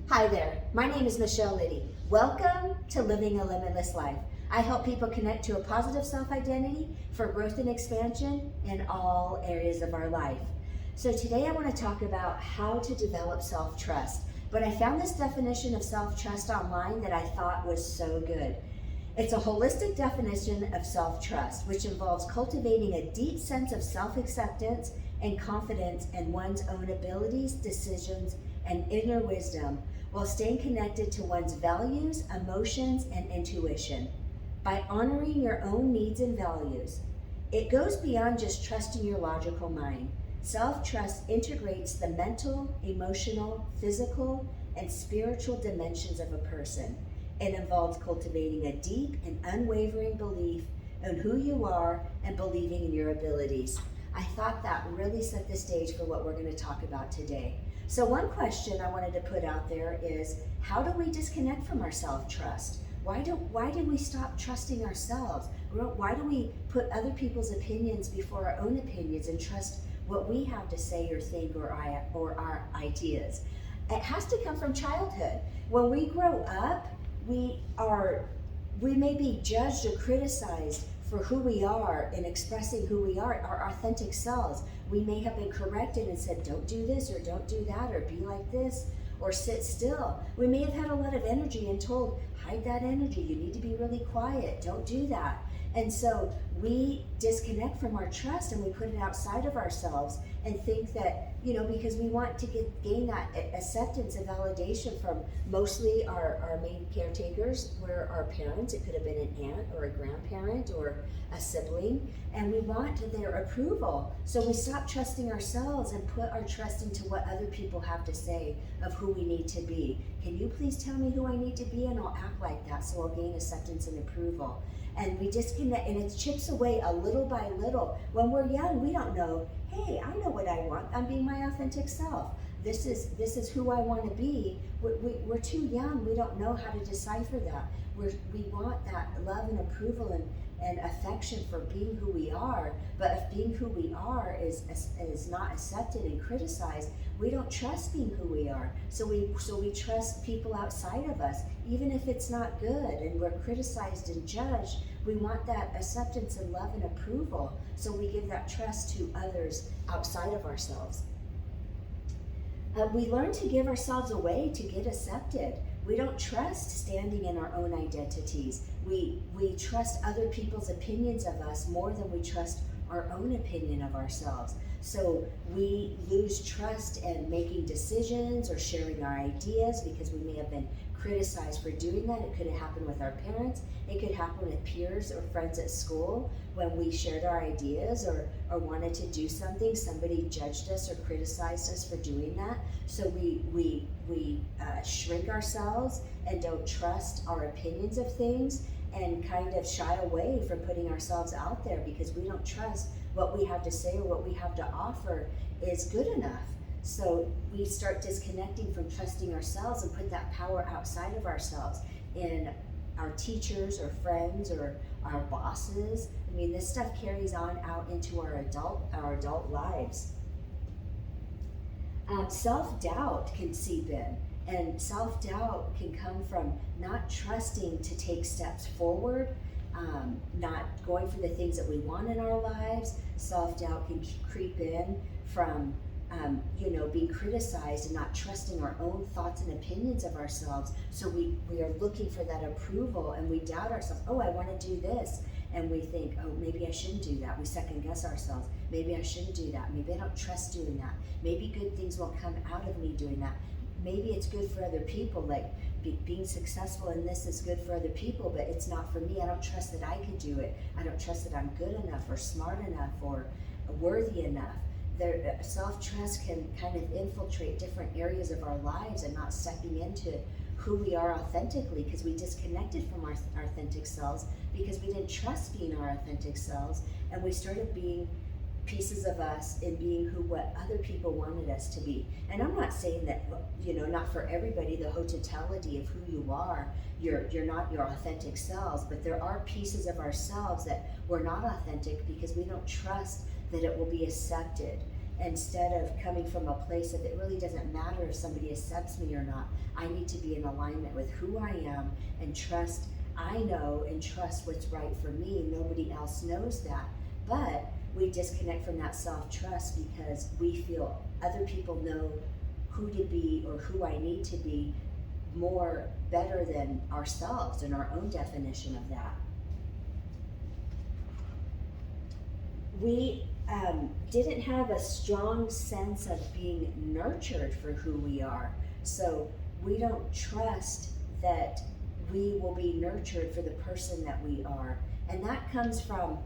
Hi there, my name is Michelle Liddy. Welcome to Living a Limitless Life. I help people connect to a positive self-identity for growth and expansion in all areas of our life. So today I want to talk about how to develop self-trust. But I found this definition of self-trust online that I thought was so good. It's a holistic definition of self-trust, which involves cultivating a deep sense of self-acceptance and confidence in one's own abilities, decisions, and inner wisdom, while staying connected to one's values, emotions, and intuition. By honoring your own needs and values, it goes beyond just trusting your logical mind. Self-trust integrates the mental, emotional, physical, and spiritual dimensions of a person. It involves cultivating a deep and unwavering belief in who you are and believing in your abilities. I thought that really set the stage for what we're going to talk about today. So one question I wanted to put out there is, how do we disconnect from our self-trust? Why do we stop trusting ourselves? Why do we put other people's opinions before our own opinions and trust what we have to say or think or our ideas? It has to come from childhood. When we grow up, we may be judged or criticized for who we are and expressing who we are, our authentic selves. We may have been corrected and said, don't do this or don't do that or be like this or sit still. We may have had a lot of energy and told, hide that energy, you need to be really quiet, don't do that. And so we disconnect from our trust and we put it outside of ourselves and think that, because we want to gain that acceptance and validation from mostly our main caretakers, where our parents, it could have been an aunt or a grandparent or a sibling, and we want their approval. So we stop trusting ourselves and put our trust into what other people have to say of who we need to be. Can you please tell me who I need to be, and I'll act like that so I'll gain acceptance and approval. And we disconnect, and it chips away a little by little. When we're young, we don't know, hey, I know what I want. I'm being my authentic self. This is who I want to be. We're too young. We don't know how to decipher that. We want that love and approval and affection for being who we are. But if being who we are is not accepted and criticized, we don't trust being who we are. So we trust people outside of us, even if it's not good and we're criticized and judged. We want that acceptance and love and approval. So we give that trust to others outside of ourselves. We learn to give ourselves away to get accepted. We don't trust standing in our own identities. We trust other people's opinions of us more than we trust our own opinion of ourselves. So we lose trust in making decisions or sharing our ideas because we may have been criticized for doing that. It could have happened with our parents. It could happen with peers or friends at school when we shared our ideas or wanted to do something. Somebody judged us or criticized us for doing that. So we shrink ourselves and don't trust our opinions of things and kind of shy away from putting ourselves out there because we don't trust what we have to say or what we have to offer is good enough. So we start disconnecting from trusting ourselves and put that power outside of ourselves in our teachers or friends or our bosses. I mean, this stuff carries on out into our adult lives. Self-doubt can seep in, and self-doubt can come from not trusting to take steps forward, not going for the things that we want in our lives. Self-doubt can creep in from being criticized and not trusting our own thoughts and opinions of ourselves. So we are looking for that approval and we doubt ourselves. Oh, I want to do this. And we think, oh, maybe I shouldn't do that. We second guess ourselves. Maybe I shouldn't do that. Maybe I don't trust doing that. Maybe good things will come out of me doing that. Maybe it's good for other people, like being successful in this is good for other people, but it's not for me. I don't trust that I can do it. I don't trust that I'm good enough or smart enough or worthy enough. Self-trust can kind of infiltrate different areas of our lives and not stepping into who we are authentically because we disconnected from our authentic selves because we didn't trust being our authentic selves, and we started being pieces of us and being what other people wanted us to be. And I'm not saying that, not for everybody, the totality of who you are, you're not your authentic selves, but there are pieces of ourselves that we're not authentic because we don't trust that it will be accepted. instead of coming from a place of it really doesn't matter if somebody accepts me or not. I need to be in alignment with who I am and trust. I know and trust what's right for me. Nobody else knows that. But we disconnect from that self-trust because we feel other people know who to be or who I need to be more better than ourselves and our own definition of that. We didn't have a strong sense of being nurtured for who we are. So we don't trust that we will be nurtured for the person that we are. And that comes from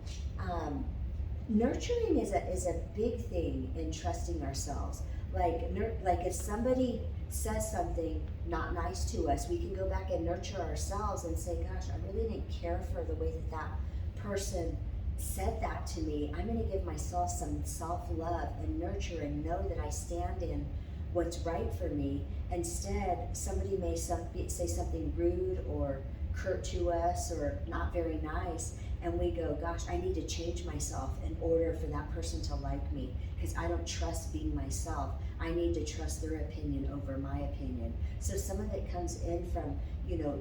nurturing is a big thing in trusting ourselves. Like if somebody says something not nice to us, we can go back and nurture ourselves and say, gosh, I really didn't care for the way that person said that to me. I'm going to give myself some self-love and nurture and know that I stand in what's right for me. Instead, somebody may say something rude or curt to us or not very nice, and we go, gosh, I need to change myself in order for that person to like me, because I don't trust being myself. I need to trust their opinion over my opinion. So some of it comes in from,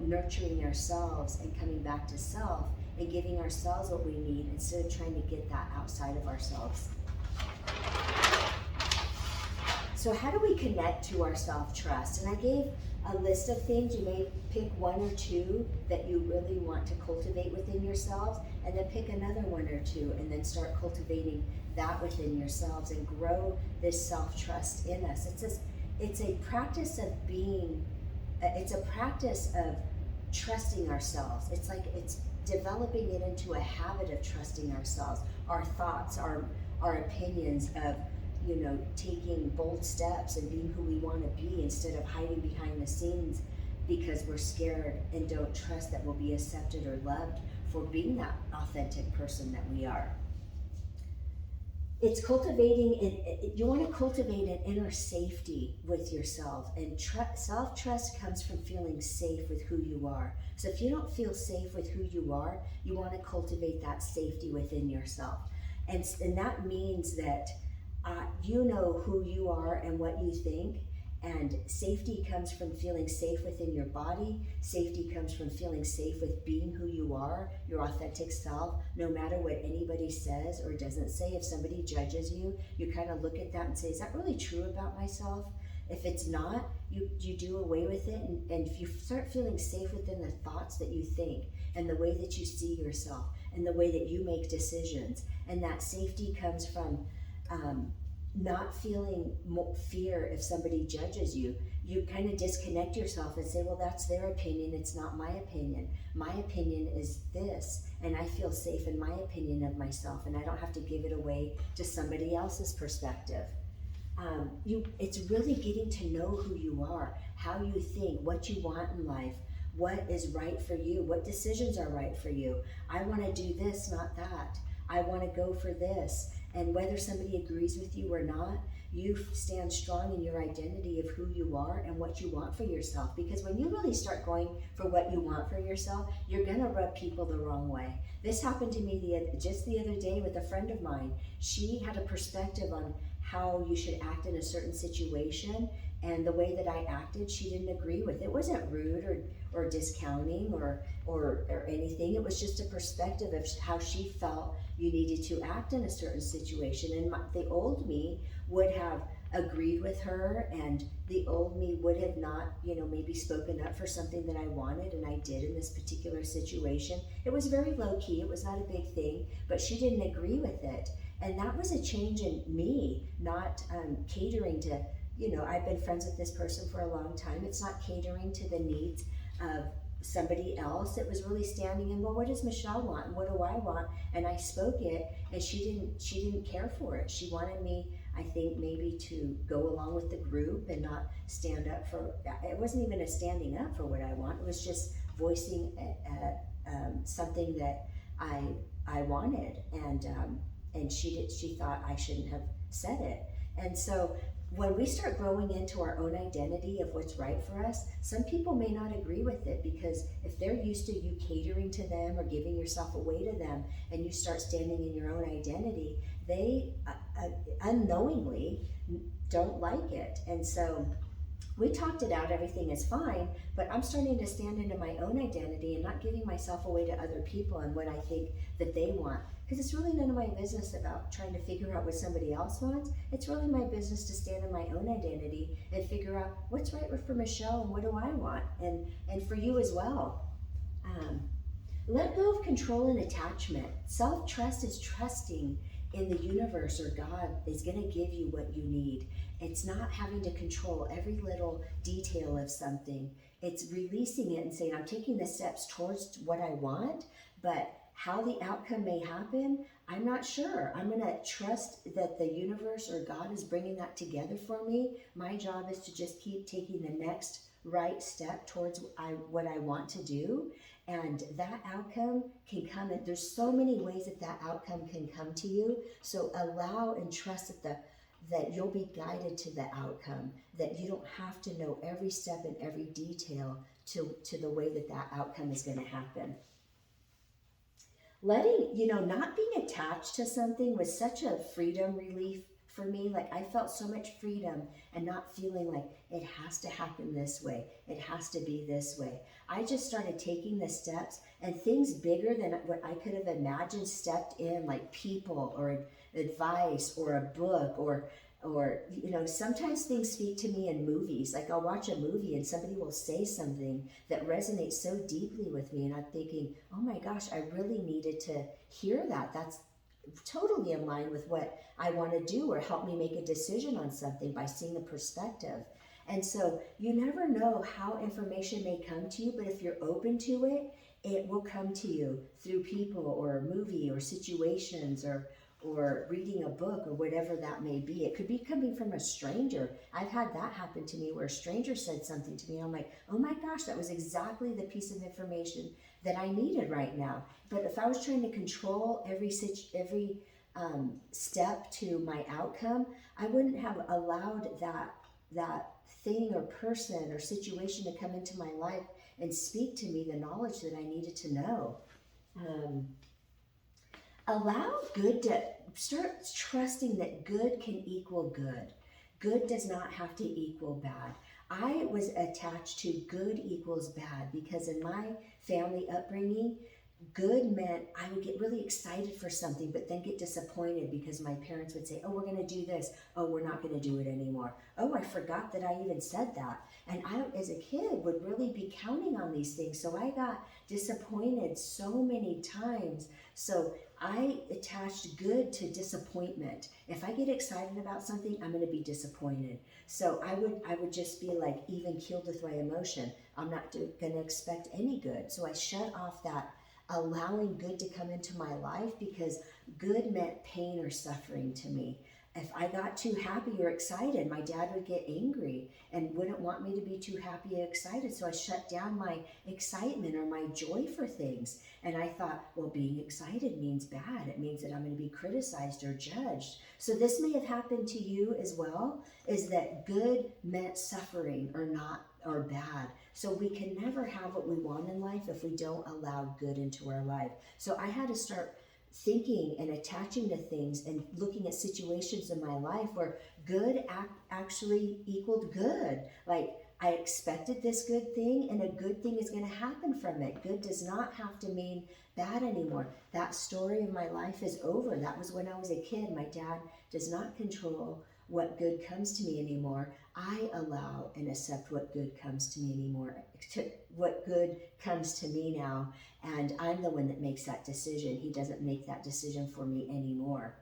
nurturing ourselves and coming back to self and giving ourselves what we need instead of trying to get that outside of ourselves. So how do we connect to our self-trust? And I gave a list of things. You may pick one or two that you really want to cultivate within yourselves, and then pick another one or two, and then start cultivating that within yourselves and grow this self-trust in us. It's a practice of being, it's a practice of trusting ourselves. It's developing it into a habit of trusting ourselves, our thoughts, our opinions of, taking bold steps and being who we want to be instead of hiding behind the scenes because we're scared and don't trust that we'll be accepted or loved for being that authentic person that we are. It's you want to cultivate an inner safety with yourself, and self-trust comes from feeling safe with who you are. So if you don't feel safe with who you are, you want to cultivate that safety within yourself. And that means that you know who you are and what you think, and safety comes from feeling safe within your body. Safety comes from feeling safe with being who you are, your authentic self, no matter what anybody says or doesn't say. If somebody judges you, you kind of look at that and say, is that really true about myself? If it's not, you do away with it, and if you start feeling safe within the thoughts that you think and the way that you see yourself and the way that you make decisions, and that safety comes from not feeling fear if somebody judges you. You kind of disconnect yourself and say, well, that's their opinion, it's not my opinion. My opinion is this, and I feel safe in my opinion of myself, and I don't have to give it away to somebody else's perspective. It's really getting to know who you are, how you think, what you want in life, what is right for you, what decisions are right for you. I want to do this, not that. I want to go for this. And whether somebody agrees with you or not, you stand strong in your identity of who you are and what you want for yourself. Because when you really start going for what you want for yourself, you're going to rub people the wrong way. This happened to me just the other day with a friend of mine. She had a perspective on how you should act in a certain situation, and the way that I acted, she didn't agree with. It wasn't rude or discounting or anything. It was just a perspective of how she felt you needed to act in a certain situation. And the old me would have agreed with her, and the old me would have not, maybe spoken up for something that I wanted, and I did in this particular situation. It was very low key. It was not a big thing, but she didn't agree with it. And that was a change in me, not catering to, I've been friends with this person for a long time. It's not catering to the needs of somebody else. It was really standing in, well, what does Michelle want and what do I want? And I spoke it, and she didn't care for it. She wanted me, I think, maybe to go along with the group and not stand up for, it wasn't even a standing up for what I want. It was just voicing something that I wanted, and she thought I shouldn't have said it. And so when we start growing into our own identity of what's right for us, some people may not agree with it, because if they're used to you catering to them or giving yourself away to them, and you start standing in your own identity, they unknowingly don't like it. And so we talked it out, everything is fine, but I'm starting to stand into my own identity and not giving myself away to other people and what I think that they want. Because it's really none of my business about trying to figure out what somebody else wants. It's really my business to stand in my own identity and figure out what's right for Michelle and what do I want, and for you as well. Let go of control and attachment. Self-trust is trusting in the universe, or God is going to give you what you need. It's not having to control every little detail of something. It's releasing it and saying, I'm taking the steps towards what I want, but how the outcome may happen, I'm not sure. I'm going to trust that the universe or God is bringing that together for me. My job is to just keep taking the next right step towards what I want to do. And that outcome can come, and there's so many ways that that outcome can come to you. So allow and trust that you'll be guided to the outcome, that you don't have to know every step and every detail to the way that that outcome is going to happen. Letting, not being attached to something was such a freedom relief for me. Like, I felt so much freedom and not feeling like it has to happen this way. It has to be this way. I just started taking the steps, and things bigger than what I could have imagined stepped in, like people or advice or a book or sometimes things speak to me in movies. Like, I'll watch a movie and somebody will say something that resonates so deeply with me, and I'm thinking, oh my gosh, I really needed to hear that. That's totally in line with what I want to do, or help me make a decision on something by seeing the perspective. And so you never know how information may come to you, but if you're open to it, it will come to you through people or a movie or situations or reading a book or whatever that may be. It could be coming from a stranger. I've had that happen to me, where a stranger said something to me, and I'm like, oh my gosh, that was exactly the piece of information that I needed right now. But if I was trying to control every step to my outcome, I wouldn't have allowed that thing or person or situation to come into my life and speak to me the knowledge that I needed to know. Allow good to start trusting that good can equal good. Good does not have to equal bad. I was attached to good equals bad, because in my family upbringing, good meant I would get really excited for something, but then get disappointed because my parents would say, oh, we're going to do this. Oh, we're not going to do it anymore. Oh, I forgot that I even said that. And I, as a kid, would really be counting on these things. So I got disappointed so many times. So I attached good to disappointment. If I get excited about something, I'm going to be disappointed. So I would just be like even keeled with my emotion. I'm not going to expect any good. So I shut off that allowing good to come into my life, because good meant pain or suffering to me. If I got too happy or excited, my dad would get angry and wouldn't want me to be too happy or excited. So I shut down my excitement or my joy for things. And I thought, well, being excited means bad. It means that I'm going to be criticized or judged. So this may have happened to you as well, is that good meant suffering or bad. So we can never have what we want in life if we don't allow good into our life. So I had to start thinking and attaching to things and looking at situations in my life where good actually equaled good. Like, I expected this good thing, and a good thing is going to happen from it. Good does not have to mean bad anymore. That story of my life is over. That was when I was a kid. My dad does not control what good comes to me anymore. I allow and accept what good comes to me anymore, what good comes to me now, and I'm the one that makes that decision. He doesn't make that decision for me anymore.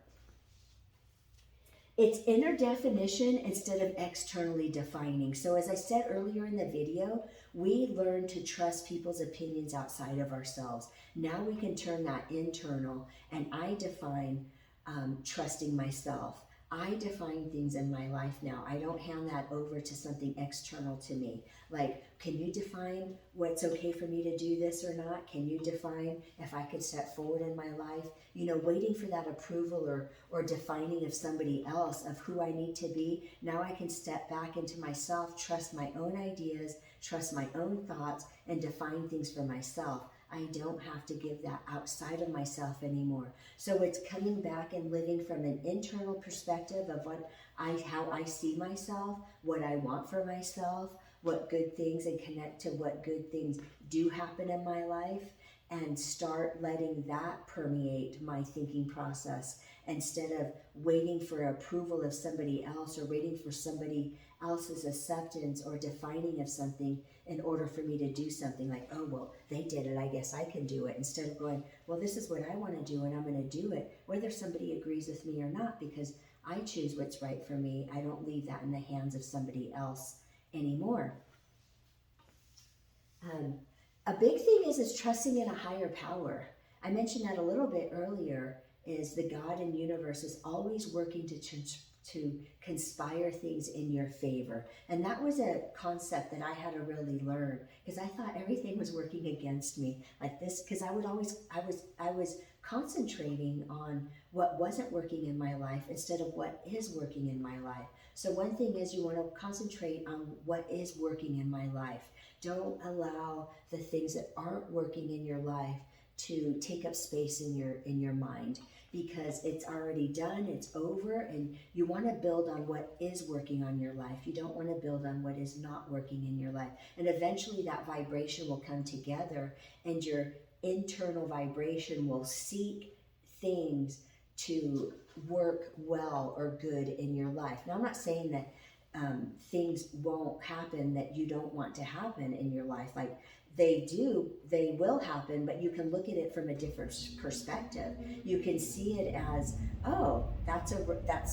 It's inner definition instead of externally defining. So as I said earlier in the video, we learn to trust people's opinions outside of ourselves. Now we can turn that internal, and I define trusting myself. I define things in my life now. I don't hand that over to something external to me. Like, can you define what's okay for me to do this or not? Can you define if I could step forward in my life? You know, waiting for that approval or defining of somebody else of who I need to be. Now I can step back into myself, trust my own ideas, trust my own thoughts, and define things for myself. I don't have to give that outside of myself anymore. So it's coming back and living from an internal perspective of how I see myself, what I want for myself, what good things, and connect to what good things do happen in my life, and start letting that permeate my thinking process instead of waiting for approval of somebody else or waiting for somebody else's acceptance or defining of something in order for me to do something. Like, oh, well, they did it, I guess I can do it. Instead of going, well, this is what I want to do and I'm going to do it, whether somebody agrees with me or not, because I choose what's right for me. I don't leave that in the hands of somebody else anymore. A big thing is trusting in a higher power. I mentioned that a little bit earlier, is the God and universe is always working to conspire things in your favor. And that was a concept that I had to really learn, because I thought everything was working against me like this, because I was concentrating on what wasn't working in my life instead of what is working in my life. So one thing is, you want to concentrate on what is working in my life. Don't allow the things that aren't working in your life to take up space in your mind, because it's already done, it's over, and you want to build on what is working on your life. You don't want to build on what is not working in your life. And eventually that vibration will come together, and your internal vibration will seek things to work well or good in your life. Now, I'm not saying that things won't happen that you don't want to happen in your life. Like, they will happen, but you can look at it from a different perspective. You can see it as, oh, that's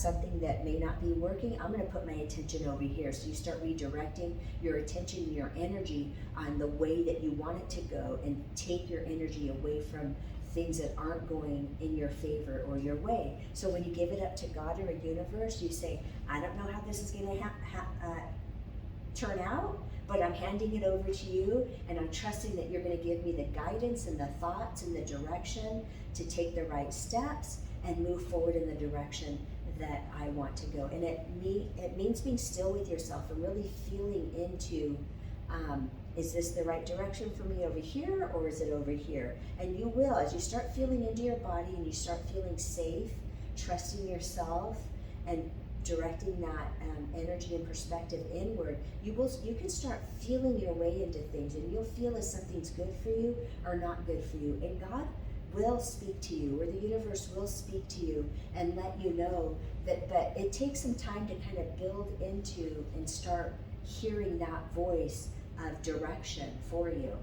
something that may not be working. I'm going to put my attention over here. So you start redirecting your attention and your energy on the way that you want it to go, and take your energy away from things that aren't going in your favor or your way. So when you give it up to God or a universe, you say, I don't know how this is going to turn out, but I'm handing it over to you, and I'm trusting that you're going to give me the guidance and the thoughts and the direction to take the right steps and move forward in the direction that I want to go. And it means being still with yourself and really feeling into, is this the right direction for me over here, or is it over here? And you will, as you start feeling into your body and you start feeling safe, trusting yourself and directing that energy and perspective inward, you can start feeling your way into things, and you'll feel if something's good for you or not good for you. And God will speak to you, or the universe will speak to you and let you know that. But it takes some time to kind of build into and start hearing that voice of direction for you.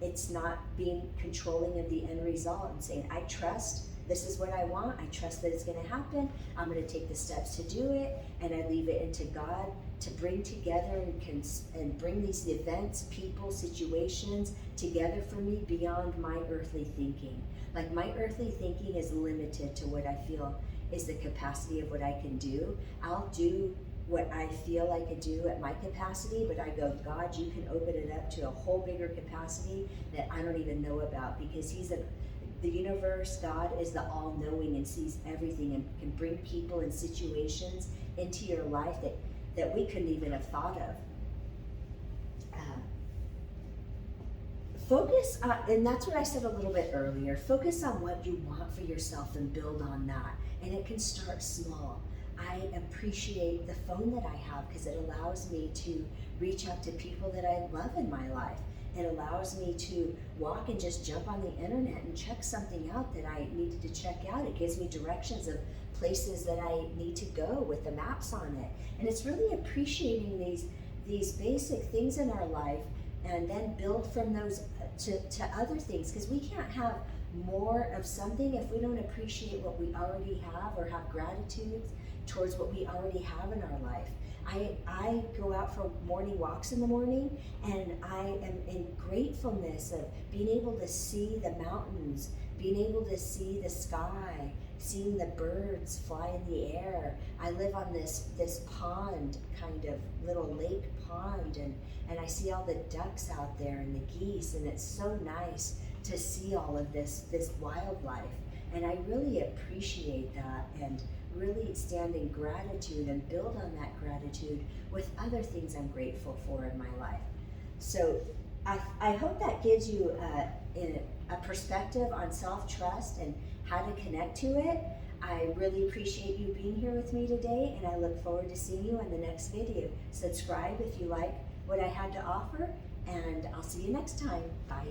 It's not being controlling of the end result and saying, I trust, this is what I want, I trust that it's going to happen, I'm going to take the steps to do it, and I leave it into God to bring together and bring these events, people, situations together for me beyond my earthly thinking. Like, my earthly thinking is limited to what I feel is the capacity of what I can do. I'll do what I feel I could do at my capacity, but I go, God, you can open it up to a whole bigger capacity that I don't even know about, because the universe, God, is the all-knowing and sees everything, and can bring people and situations into your life that we couldn't even have thought of. Focus on, and that's what I said a little bit earlier, focus on what you want for yourself and build on that. And it can start small. I appreciate the phone that I have, because it allows me to reach out to people that I love in my life. It allows me to walk and just jump on the internet and check something out that I needed to check out. It gives me directions of places that I need to go with the maps on it. And it's really appreciating these basic things in our life, and then build from those to other things, because we can't have more of something if we don't appreciate what we already have or have gratitude towards what we already have in our life. I go out for morning walks in the morning, and I am in gratefulness of being able to see the mountains being able to see the sky, seeing the birds fly in the air. I live on this pond, kind of little lake pond, and I see all the ducks out there and the geese, and it's so nice to see all of this wildlife. And I really appreciate that, and really stand in gratitude and build on that gratitude with other things I'm grateful for in my life. So I hope that gives you a perspective on self-trust and how to connect to it. I really appreciate you being here with me today, and I look forward to seeing you in the next video. Subscribe if you like what I had to offer, and I'll see you next time. Bye.